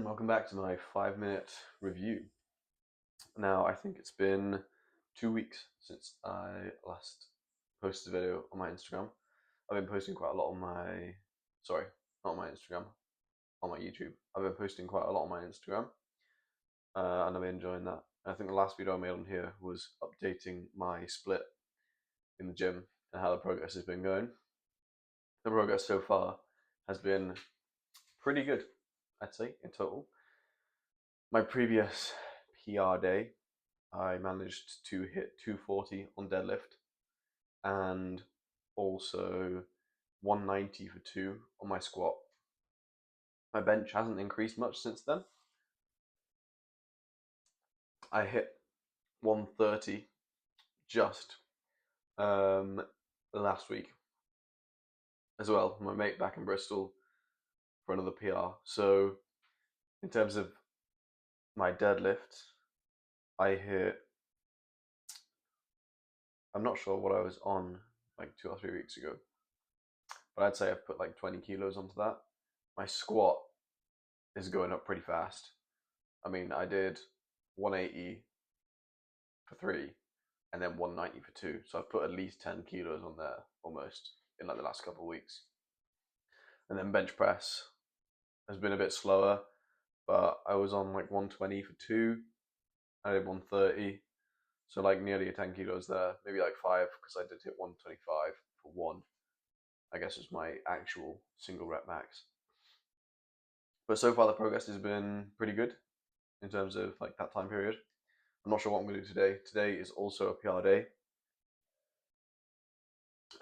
Welcome back to my 5-minute review. Now, I think it's been 2 weeks since I last posted a video on my Instagram. I've been posting quite a lot on my, sorry, not on my Instagram, on my YouTube. I've been posting quite a lot on my Instagram, and I've been enjoying that. I think the last video I made on here was updating my split in the gym and how the progress has been going. The progress so far has been pretty good, I'd say, in total. My previous PR day, I managed to hit 240 on deadlift and also 190 for 2 on my squat. My bench hasn't increased much since then. I hit 130 just last week as well. My mate back in Bristol for another PR. So in terms of my deadlift, I hit, I'm not sure what I was on like 2 or 3 weeks ago, but I'd say I've put like 20 kilos onto that. My squat is going up pretty fast. I mean, I did 180 for 3 and then 190 for 2. So I've put at least 10 kilos on there almost in like the last couple of weeks. And then bench press has been a bit slower, but I was on like 120 for 2. I did 130. So like nearly 10 kilos there, maybe like 5 because I did hit 125 for 1. I guess it's my actual single rep max. But so far the progress has been pretty good in terms of like that time period. I'm not sure what I'm going to do today. Today is also a PR day.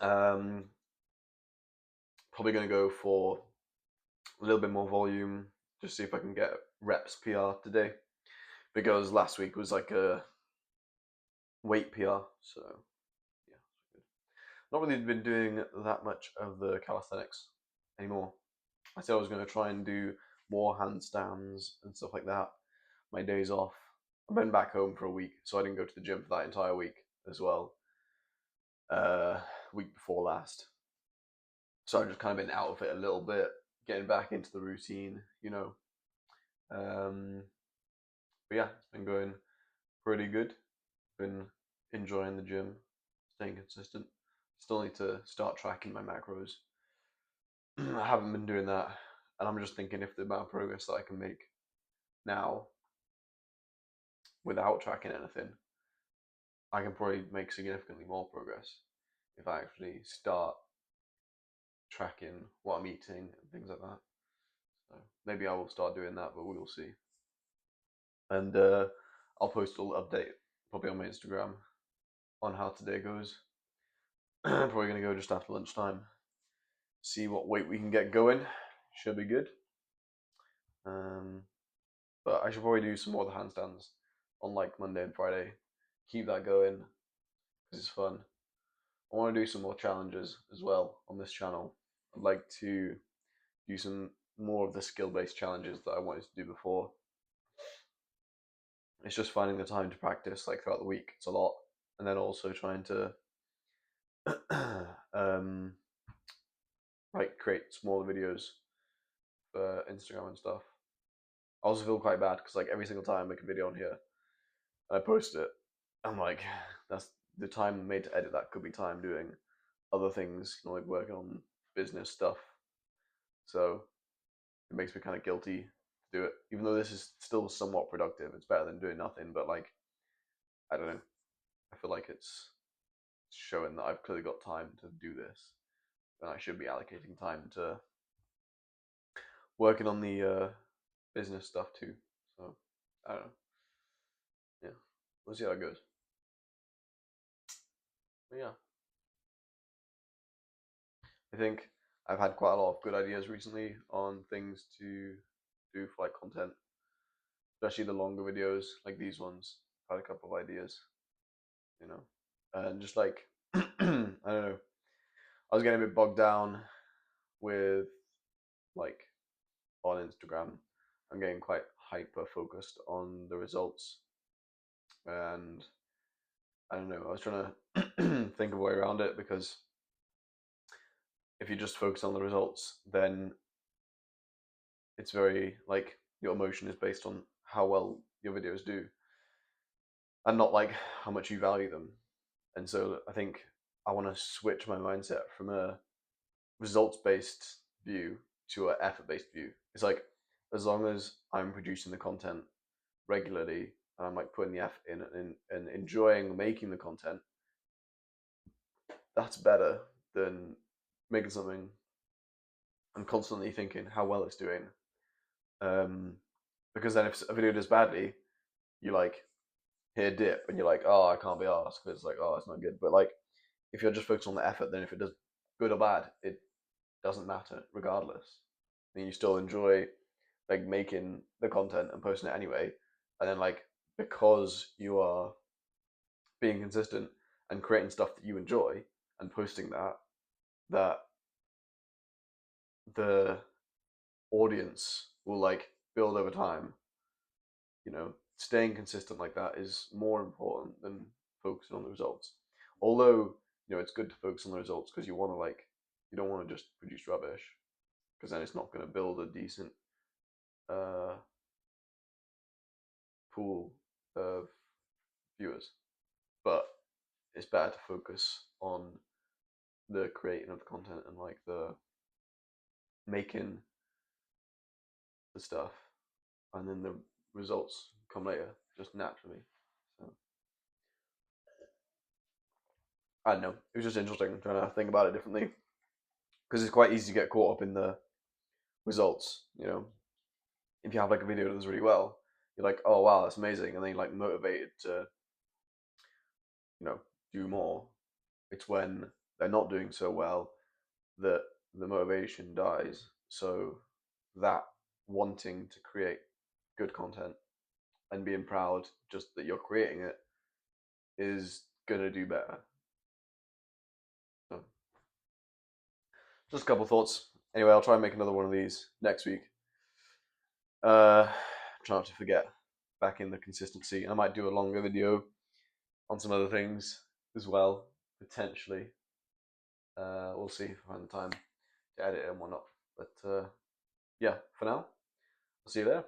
Probably going to go for a little bit more volume, just see if I can get reps PR today, because last week was like a weight PR, so yeah, good. Not really been doing that much of the calisthenics anymore. I said I was going to try and do more handstands and stuff like that. My days off. I've been back home for a week, so I didn't go to the gym for that entire week as well. Week before last. So I've just kind of been out of it a little bit, getting back into the routine, you know. But yeah, it's been going pretty good. Been enjoying the gym, staying consistent. Still need to start tracking my macros. I haven't been doing that, and I'm just thinking if the amount of progress that I can make now without tracking anything, I can probably make significantly more progress if I actually start tracking what I'm eating and things like that. So maybe I will start doing that, but we will see. And I'll post a little update probably on my Instagram on how today goes. Probably gonna go just after lunchtime, see what weight we can get going. Should be good. But I should probably do some more of the handstands on like Monday and Friday. Keep that going because it's fun. I want to do some more challenges as well on this channel. I'd like to do some more of the skill-based challenges that I wanted to do before. It's just finding the time to practice like throughout the week. It's a lot, and then also trying to like create smaller videos for Instagram and stuff. I also feel quite bad because like every single time I make a video on here and I post it, I'm like, that's the time made to edit that could be time doing other things, you know, like working on business stuff. So it makes me kind of guilty to do it, even though this is still somewhat productive. It's better than doing nothing, but like, I don't know. I feel like it's showing that I've clearly got time to do this, and I should be allocating time to working on the business stuff too. So I don't know. Yeah, we'll see how it goes. But yeah, I think I've had quite a lot of good ideas recently on things to do for like content, especially the longer videos like these ones. I've had a couple of ideas, you know, and just like I don't know, I was getting a bit bogged down with like on Instagram. I'm getting quite hyper focused on the results, and I don't know. I was trying to think of a way around it, because if you just focus on the results, then it's very like your emotion is based on how well your videos do, and not like how much you value them. And so I think I want to switch my mindset from a results based view to an effort based view. It's like, as long as I'm producing the content regularly and I'm like putting the effort in and enjoying making the content, that's better than making something and constantly thinking how well it's doing. Um, because then if a video does badly, you like hear a dip and you're like, oh, I can't be asked because it's like, oh, it's not good. But like, if you're just focused on the effort, then if it does good or bad, it doesn't matter regardless. And you still enjoy like making the content and posting it anyway. And then like, because you are being consistent and creating stuff that you enjoy and posting that the audience will like build over time. You know, staying consistent like that is more important than focusing on the results. Although, it's good to focus on the results because you don't want to just produce rubbish, because then it's not going to build a decent uh, pool of viewers. But it's better to focus on the creating of the content and like the making the stuff, and then the results come later just naturally. So I don't know. It was just interesting trying to think about it differently, because it's quite easy to get caught up in the results. If you have like a video that does really well, you're like, oh wow, that's amazing, and then you're like motivated to do more. It's when they're not doing so well that the motivation dies. So that wanting to create good content and being proud just that you're creating it is gonna do better. So just a couple of thoughts. Anyway, I'll try and make another one of these next week. Try not to forget back in the consistency. And I might do a longer video on some other things as well, potentially. We'll see if I find the time to edit it and whatnot. But yeah, for now, I'll see you there.